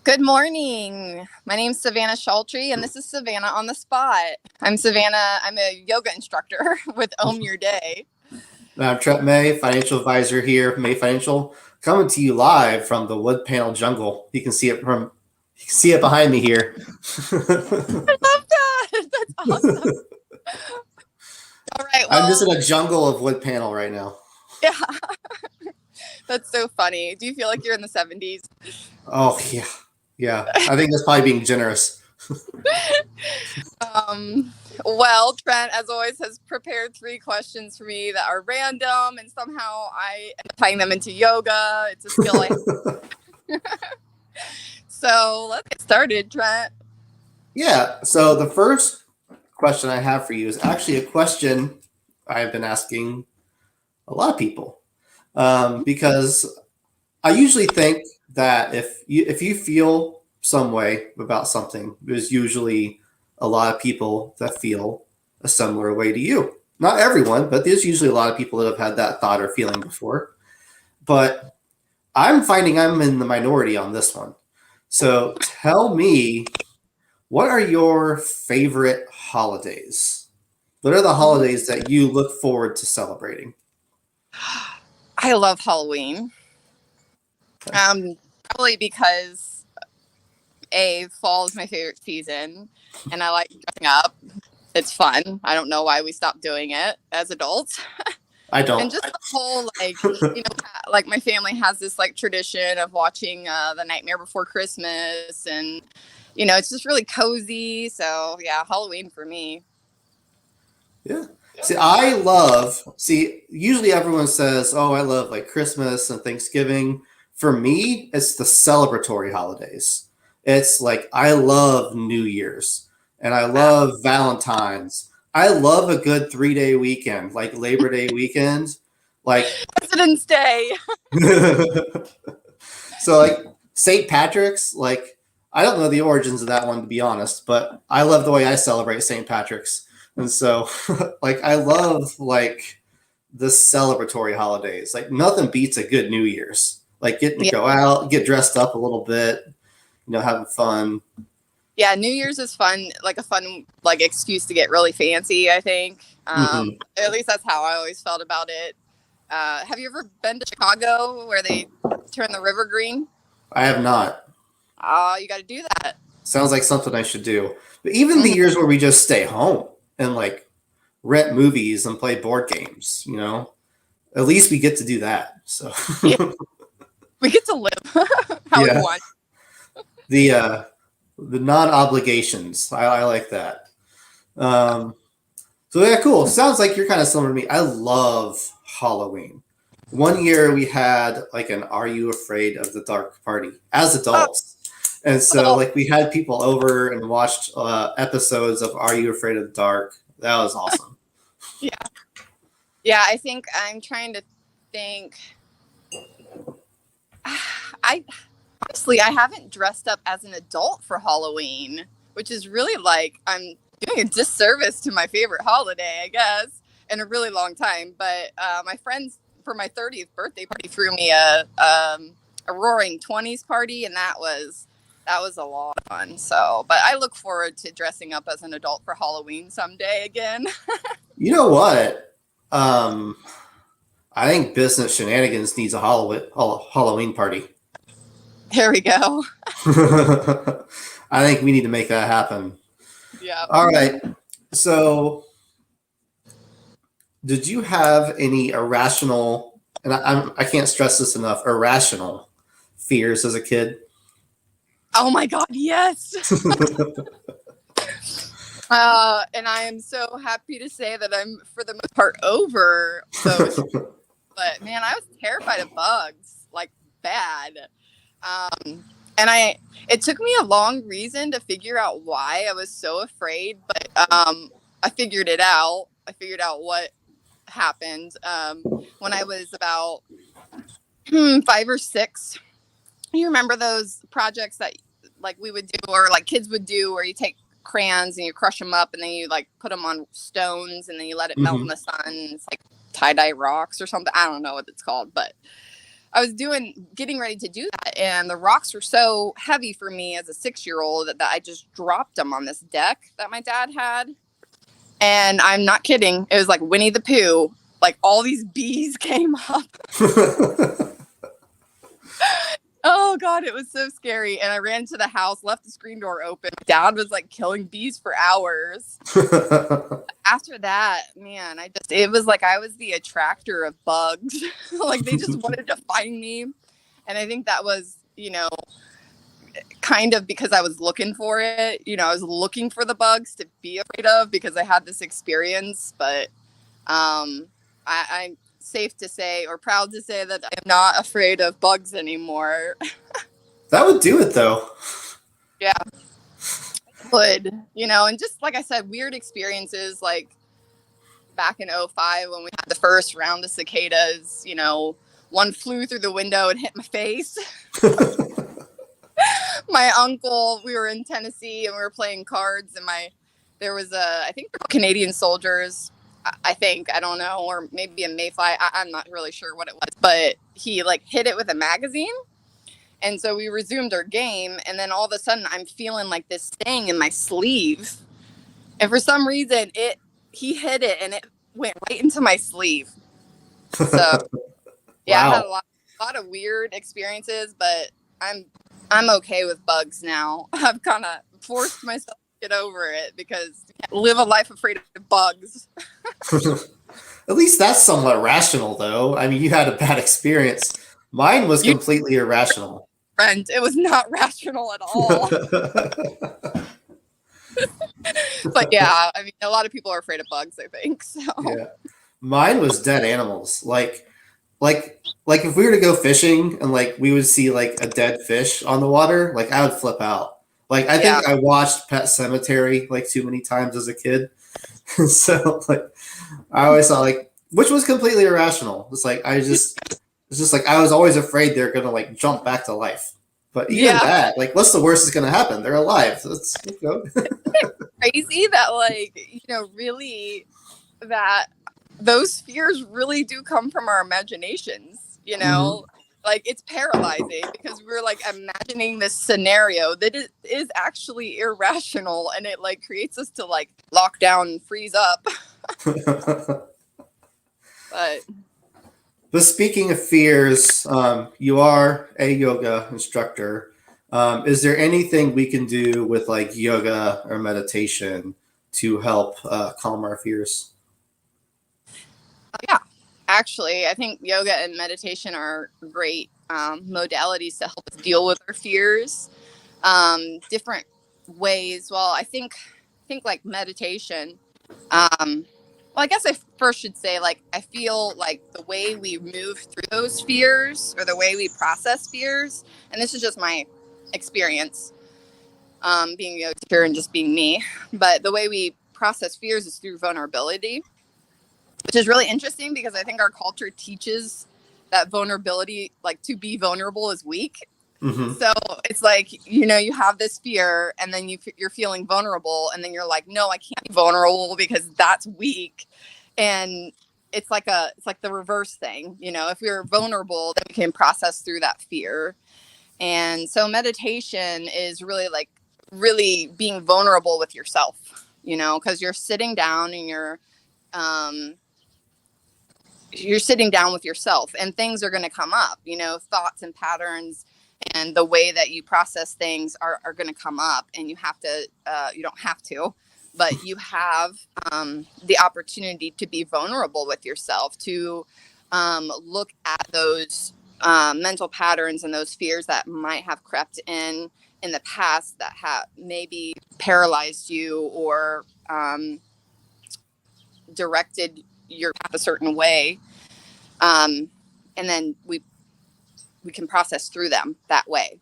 Good morning. My name's Savana Shaltry, and this is Savana on the Spot. I'm Savana. I'm a yoga instructor with Own Your Day. I'm Trent May, financial advisor here, May Financial, coming to you live from the wood panel jungle. You can see it behind me here. I love that. That's awesome. All right. I'm just Well, in a jungle of wood panel right now. yeah, that's so funny. Do you feel like you're in the 70s? Oh yeah. I think that's probably being generous. Well, Trent, as always, has prepared 3 questions for me that are random, and somehow I end up tying them into yoga. It's a skill I have. So let's get started, Trent. Yeah. So the first question I have for you is actually a question I've been asking a lot of people because I usually think that if you feel some way about something, there's usually a lot of people that feel a similar way to you. Not everyone, but there's usually a lot of people that have had that thought or feeling before. But I'm finding I'm in the minority on this one. So tell me, what are your favorite holidays? What are the holidays that you look forward to celebrating? I love Halloween. Probably because fall is my favorite season, and I like dressing up. It's fun. I don't know why we stopped doing it as adults. I don't. And just the whole like my family has this like tradition of watching The Nightmare Before Christmas, and it's just really cozy. So yeah, Halloween for me. Yeah. Usually everyone says, oh, I love like Christmas and Thanksgiving. For me, it's the celebratory holidays. It's like, I love New Year's and I love Valentine's. I love a good 3-day weekend, like Labor Day weekend. Like, President's Day. so like St. Patrick's, like, I don't know the origins of that one, to be honest, but I love the way I celebrate St. Patrick's. And so, like, I love, like, the celebratory holidays. Like, nothing beats a good New Year's. Like, getting to go out, get dressed up a little bit, having fun. Yeah, New Year's is fun, like a fun like excuse to get really fancy, I think. At least that's how I always felt about it. Have you ever been to Chicago where they turn the river green? I have not. Oh, you got to do that. Sounds like something I should do. But even the years where we just stay home and, like, rent movies and play board games, at least we get to do that. So Yeah. We get to live how we want. The non-obligations. I like that. So yeah, cool. Sounds like you're kind of similar to me. I love Halloween. One year we had like an "Are You Afraid of the Dark" party as adults, and so like we had people over and watched episodes of "Are You Afraid of the Dark." That was awesome. Yeah. I think I'm trying to think. I honestly, I haven't dressed up as an adult for Halloween, which is really like I'm doing a disservice to my favorite holiday, I guess, in a really long time. But my friends for my 30th birthday party threw me a roaring 20s party, and that was a lot of fun. So, but I look forward to dressing up as an adult for Halloween someday again. You know what? I think Business Shenanigans needs a Halloween party. There we go. I think we need to make that happen. Yeah. All right. So, did you have any irrational, and I can't stress this enough, irrational fears as a kid? Oh my God, yes. And I am so happy to say that I'm, for the most part, over those. But man, I was terrified of bugs, like bad. And it took me a long reason to figure out why I was so afraid, but I figured it out. I figured out what happened when I was about 5 or 6. You remember those projects that like we would do, or like kids would do, where you take crayons and you crush them up and then you like put them on stones and then you let it melt in the sun. It's like tie-dye rocks or something. I don't know what it's called, but getting ready to do that, and the rocks were so heavy for me as a 6-year-old that I just dropped them on this deck that my dad had. And I'm not kidding. It was like Winnie the Pooh. Like all these bees came up. Oh God, it was so scary. And I ran to the house, left the screen door open. My dad was like killing bees for hours. After that, man, it was like I was the attractor of bugs. Like they just wanted to find me. And I think that was, kind of because I was looking for it. I was looking for the bugs to be afraid of because I had this experience. But I'm safe to say, or proud to say, that I'm not afraid of bugs anymore. That would do it though. Yeah. Would, and just like I said, weird experiences like back in 2005 when we had the first round of cicadas, one flew through the window and hit my face. My uncle, we were in Tennessee and we were playing cards, and there was I think Canadian soldiers, I don't know, or maybe a mayfly. I'm not really sure what it was, but he like hit it with a magazine. And so we resumed our game, and then all of a sudden I'm feeling like this sting in my sleeve. And for some reason he hit it and it went right into my sleeve. So yeah, wow. I had a lot of weird experiences, but I'm okay with bugs now. I've kind of forced myself to get over it because you can't live a life afraid of bugs. At least that's somewhat rational, though. I mean, you had a bad experience. Mine was completely irrational. Friend, it was not rational at all. But yeah, I mean, a lot of people are afraid of bugs, I think. So yeah, mine was dead animals. Like if we were to go fishing and like we would see like a dead fish on the water, like I would flip out. Like I think I watched Pet Sematary like too many times as a kid. So like I always thought like, which was completely irrational. It's just like I was always afraid they're gonna like jump back to life. But even that, like, what's the worst that's gonna happen? They're alive. So it's crazy that like really that those fears really do come from our imaginations. Mm-hmm. Like it's paralyzing because we're like imagining this scenario that is actually irrational, and it like creates us to like lock down and freeze up. But speaking of fears, you are a yoga instructor. Is there anything we can do with like yoga or meditation to help calm our fears? Yeah, actually, I think yoga and meditation are great modalities to help us deal with our fears. Different ways. Well, I think like meditation. Well, I guess I first should say, like, I feel like the way we move through those fears or the way we process fears, and this is just my experience being a yoga teacher and just being me, but the way we process fears is through vulnerability, which is really interesting because I think our culture teaches that vulnerability, like to be vulnerable, is weak. Mm-hmm. So it's like, you have this fear and then you're feeling vulnerable and then you're like, no, I can't be vulnerable because that's weak. And it's like the reverse thing. If we're vulnerable, then we can process through that fear. And so meditation is really being vulnerable with yourself, because you're sitting down and you're sitting down with yourself and things are going to come up, thoughts and patterns. And the way that you process things are going to come up, and you don't have to, but you have the opportunity to be vulnerable with yourself, to look at those mental patterns and those fears that might have crept in the past that have maybe paralyzed you or directed your path a certain way. And then we can process through them that way.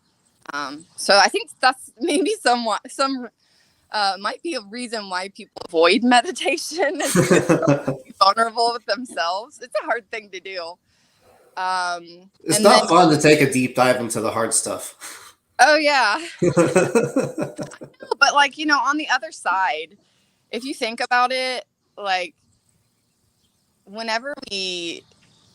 So I think that's maybe might be a reason why people avoid meditation is because they're vulnerable with themselves. It's a hard thing to do. It's not fun to take a deep dive into the hard stuff. Oh yeah. But like, on the other side, if you think about it, like whenever we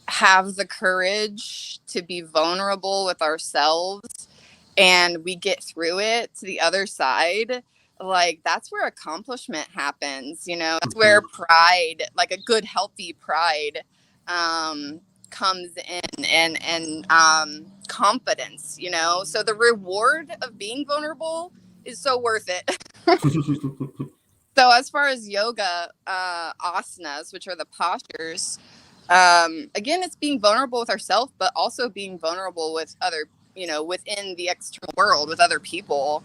have the courage to be vulnerable with ourselves and we get through it to the other side, like that's where accomplishment happens, you know. That's where pride, like a good healthy pride, comes in, and confidence, you know. So the reward of being vulnerable is so worth it. So as far as yoga, asanas, which are the postures, again, it's being vulnerable with ourselves, but also being vulnerable with other, you know, within the external world, with other people.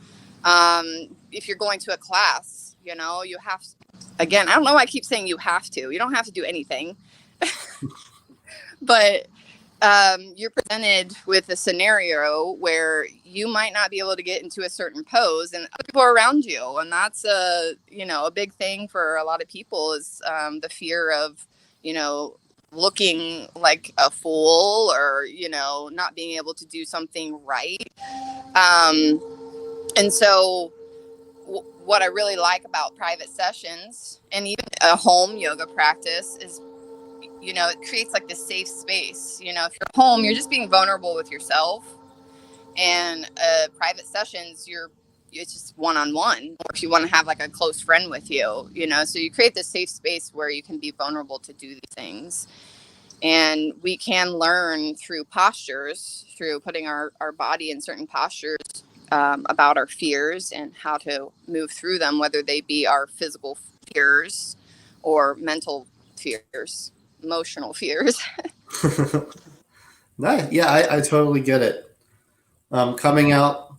If you're going to a class, you know, you have, again, I don't know why I keep saying you have to. You don't have to do anything. But you're presented with a scenario where you might not be able to get into a certain pose and other people are around you. And that's a, you know, a big thing for a lot of people is the fear of, you know, looking like a fool or, you know, not being able to do something right. And so what I really like about private sessions and even a home yoga practice is, you know, it creates like this safe space. You know, if you're home, you're just being vulnerable with yourself, and private sessions, it's just one-on-one, or if you want to have like a close friend with you, you know. So you create this safe space where you can be vulnerable to do these things, and we can learn through postures, through putting our body in certain postures, about our fears and how to move through them, whether they be our physical fears or mental fears, emotional fears. Nice. Yeah, I totally get it. Coming out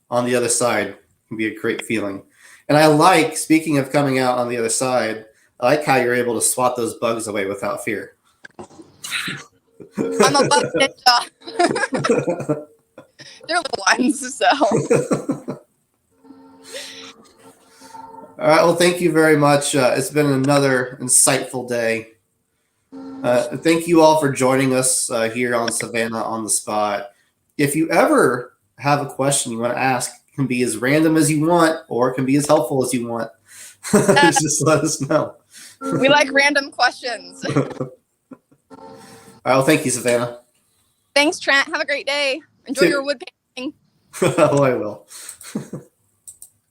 on the other side can be a great feeling. And I like, speaking of coming out on the other side, I like how you're able to swat those bugs away without fear. I'm a bug ninja. They're little ones, so. All right. Well, thank you very much. It's been another insightful day. Thank you all for joining us here on Savana on the Spot. If you ever have a question you want to ask, it can be as random as you want, or it can be as helpful as you want. Just let us know. We like random questions. All right. Well, thank you, Savana. Thanks, Trent. Have a great day. Enjoy your wood painting. Oh, I will.